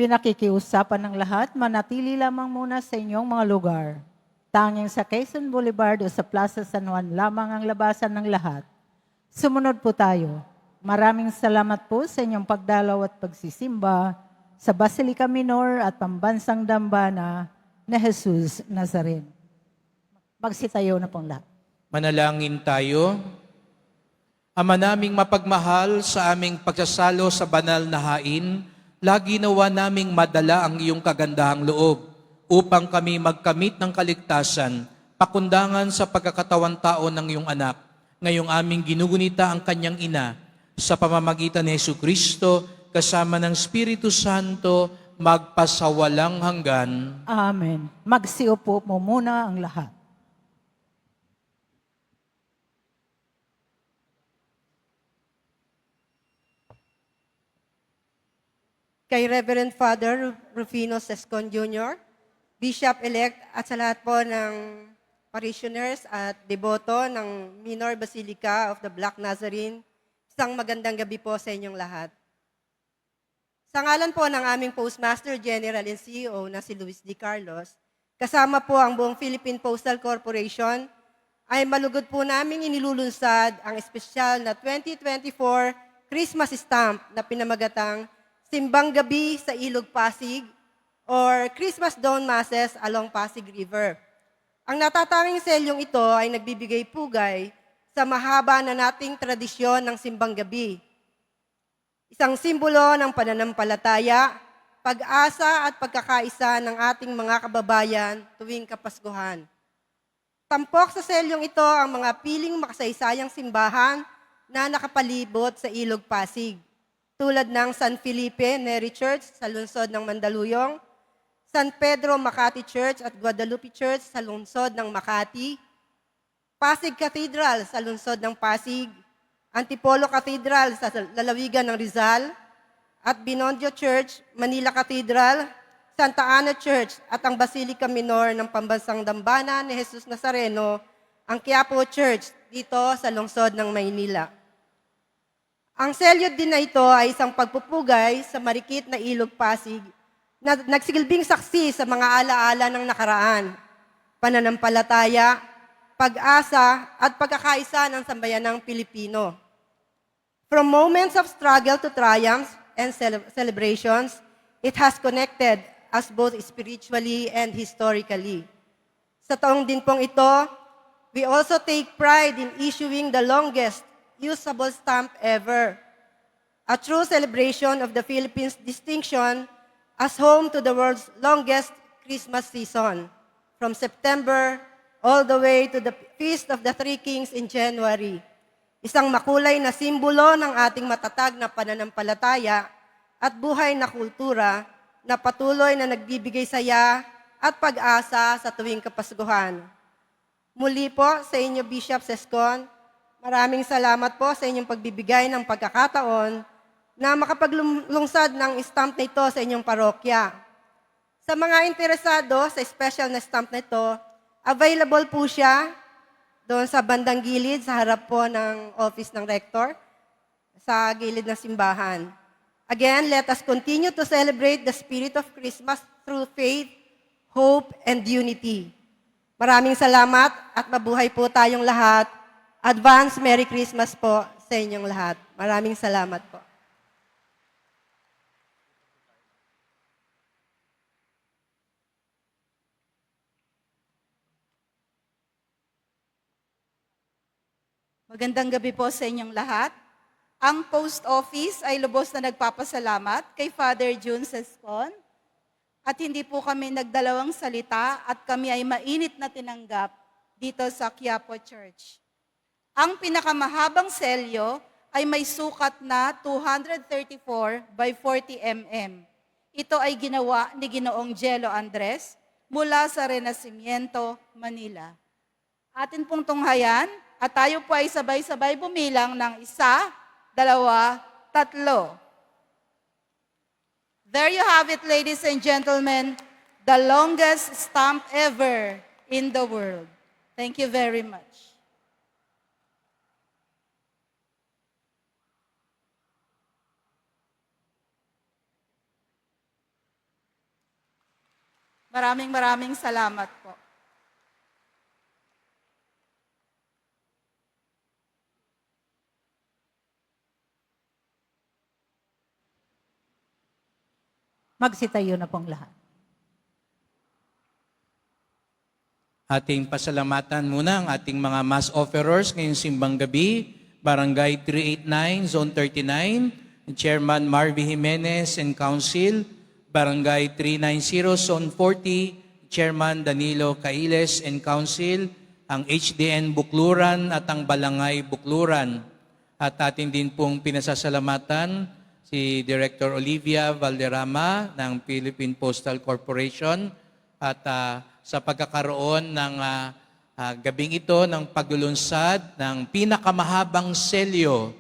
Pinakikiusapan ng lahat, manatili lamang muna sa inyong mga lugar. Tanging sa Quezon Boulevard o sa Plaza San Juan lamang ang labasan ng lahat. Sumunod po tayo. Maraming salamat po sa inyong pagdalaw at pagsisimba sa Basilica Minor at Pambansang Dambana na Jesus Nazareno. Magsitayo na pong lahat. Manalangin tayo. Ama naming mapagmahal, sa aming pagsasalo sa banal na hain, lagi nawa naming madala ang iyong kagandahang loob upang kami magkamit ng kaligtasan, pakundangan sa pagkakatawan-tao ng iyong anak. Ngayong aming ginugunita ang kanyang ina sa pamamagitan ni Jesucristo kasama ng Espiritu Santo magpasawalang hanggan. Amen. Magsiupo mo muna ang lahat. Kay Reverend Father Rufino Sescon Jr., Bishop-elect at sa lahat po ng parishioners at deboto ng Minor Basilica of the Black Nazarene, isang magandang gabi po sa inyong lahat. Sa ngalan po ng aming Postmaster General and CEO na si Luis D. Carlos, kasama po ang buong Philippine Postal Corporation, ay malugod po namin inilulunsad ang espesyal na 2024 Christmas stamp na pinamagatang Simbang Gabi sa Ilog Pasig or Christmas Dawn Masses along Pasig River. Ang natatanging selyong ito ay nagbibigay pugay sa mahaba na nating tradisyon ng Simbang Gabi. Isang simbolo ng pananampalataya, pag-asa at pagkakaisa ng ating mga kababayan tuwing Kapaskuhan. Tampok sa selyong ito ang mga piling makasaysayang simbahan na nakapalibot sa Ilog Pasig, tulad ng San Felipe Neri Church sa lungsod ng Mandaluyong, San Pedro Makati Church at Guadalupe Church sa lungsod ng Makati, Pasig Cathedral sa lungsod ng Pasig, Antipolo Cathedral sa lalawigan ng Rizal, at Binondo Church, Manila Cathedral, Santa Ana Church at ang Basilica Minor ng Pambansang Dambana ni Jesus Nazareno, ang Quiapo Church dito sa lungsod ng Maynila. Ang selyo din na ito ay isang pagpupugay sa marikit na Ilog Pasig na nagsilbing saksi sa mga alaala ng nakaraan, pananampalataya, pag-asa at pagkakaisa ng sambayanang Pilipino. From moments of struggle to triumphs and celebrations, it has connected us both spiritually and historically. Sa taong din pong ito, we also take pride in issuing the longest usable stamp ever, a true celebration of the Philippines' distinction as home to the world's longest Christmas season, from September all the way to the Feast of the Three Kings in January. Isang makulay na simbolo ng ating matatag na pananampalataya at buhay na kultura na patuloy na nagbibigay saya at pag-asa sa tuwing Kapaskuhan. Muli po sa inyo, Bishop Sescon, maraming salamat po sa inyong pagbibigay ng pagkakataon na makapaglungsad ng stamp na ito sa inyong parokya. Sa mga interesado sa special na stamp na ito, available po siya doon sa bandang gilid, sa harap po ng office ng rector, sa gilid ng simbahan. Again, let us continue to celebrate the spirit of Christmas through faith, hope, and unity. Maraming salamat at mabuhay po tayong lahat. Advance Merry Christmas po sa inyong lahat. Maraming salamat po. Magandang gabi po sa inyong lahat. Ang Post Office ay lubos na nagpapasalamat kay Father June Sescon at hindi po kami nagdalawang salita at kami ay mainit na tinanggap dito sa Quiapo Church. Ang pinakamahabang selyo ay may sukat na 234 by 40 mm. Ito ay ginawa ni Ginoong Jello Andres mula sa Renacimiento, Manila. Atin pong tunghayan at tayo po ay sabay-sabay bumilang ng 1, 2, 3. There you have it, ladies and gentlemen, the longest stamp ever in the world. Thank you very much. Maraming salamat po. Magsitayo na pong lahat. Ating pasalamatan muna ang ating mga mass offerers ngayong simbang gabi, Barangay 389, Zone 39, Chairman Marvy Jimenez and Council, Barangay 390, Zone 40, Chairman Danilo Cailes and Council, ang HDN Bukluran at ang Balangay Bukluran. At atin din pong pinasasalamatan si Director Olivia Valderrama ng Philippine Postal Corporation at sa pagkakaroon ng gabing ito ng paglulunsad ng pinakamahabang selyo.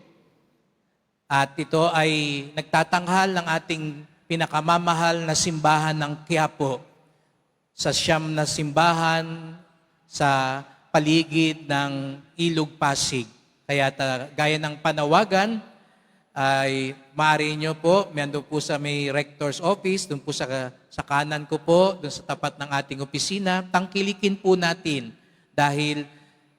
At ito ay nagtatanghal ng ating pinakamamahal na simbahan ng Quiapo sa siyam na simbahan sa paligid ng Ilog Pasig. Kaya gaya ng panawagan ay maaari nyo po, meron po sa may rector's office, doon po sa kanan ko po, doon sa tapat ng ating opisina, tangkilikin po natin dahil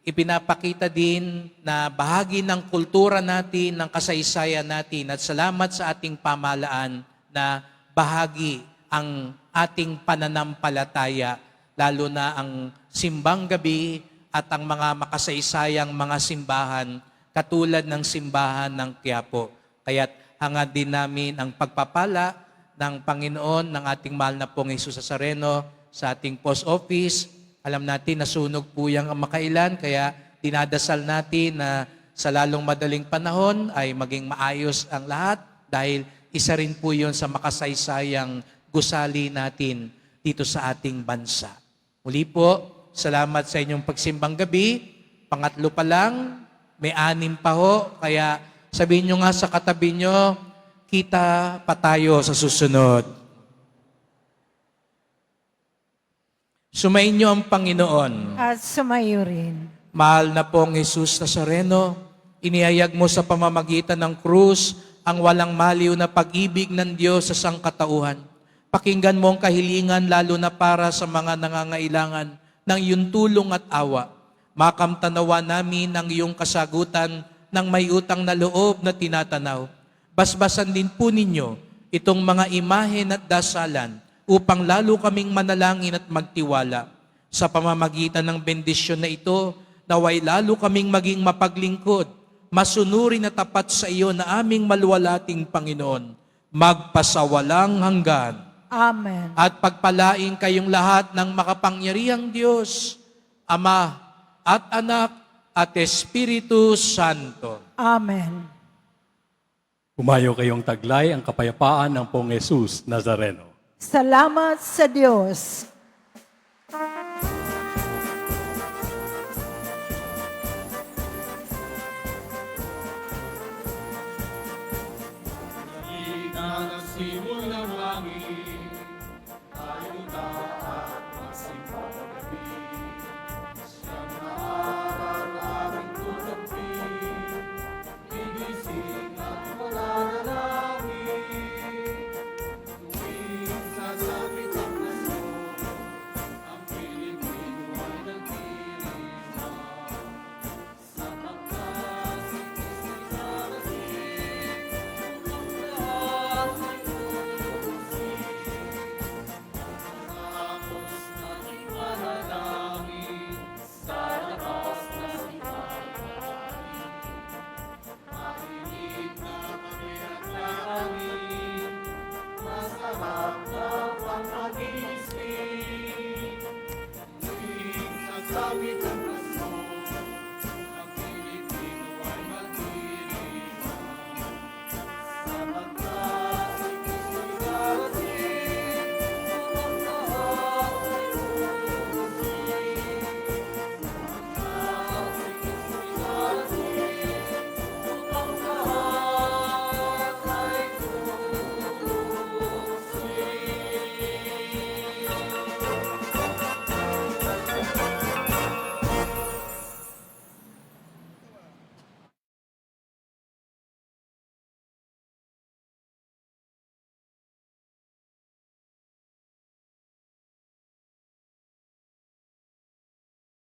ipinapakita din na bahagi ng kultura natin, ng kasaysayan natin at salamat sa ating pamahalaan na bahagi ang ating pananampalataya, lalo na ang simbang gabi at ang mga makasaysayang mga simbahan katulad ng simbahan ng Quiapo. Kaya't hangad din namin ang pagpapala ng Panginoon ng ating mahal na pong Jesus Nazareno sa ating post office. Alam natin na sunog po yang makailan, kaya dinadasal natin na sa lalong madaling panahon ay maging maayos ang lahat dahil isa rin po yun sa makasaysayang gusali natin dito sa ating bansa. Muli po, salamat sa inyong pagsimbang gabi. Pangatlo pa lang, may 6 pa ho, kaya sabihin nyo nga sa katabi nyo, kita pa tayo sa susunod. Sumayin nyo ang Panginoon. At sumayo rin. Mahal na pong Jesus Nazareno, inihayag mo sa pamamagitan ng krus ang walang maliw na pag-ibig ng Diyos sa sangkatauhan. Pakinggan mo ang kahilingan lalo na para sa mga nangangailangan ng iyong tulong at awa. Makamtanawa namin ang iyong kasagutan ng may utang na loob na tinatanaw. Basbasan din po ninyo itong mga imahen at dasalan upang lalo kaming manalangin at magtiwala. Sa pamamagitan ng bendisyon na ito, naway lalo kaming maging mapaglingkod, masunurin na tapat sa iyo na aming maluwalating Panginoon, magpasawalang hanggan. Amen. At pagpalain kayong lahat ng makapangyarihang Diyos, Ama at Anak at Espiritu Santo. Amen. Pumayo kayong taglay ang kapayapaan ng Pong Jesus Nazareno. Salamat sa Diyos. Inanasimul ng langit, tayo na at masimba ng gabi. Siyang naaraw-aring tulampi, gigising at mananalangin. Tuwing sasabit ang nasyon, ang Pilipino ay nagdirima. Sapagkat si Kristo'y darating, upang lahat ay lulusin. Tapos nating manalangin sa labas na sipahin. Makinig na kami at langit, masarap na pang-agising. Tuwing sasabit ang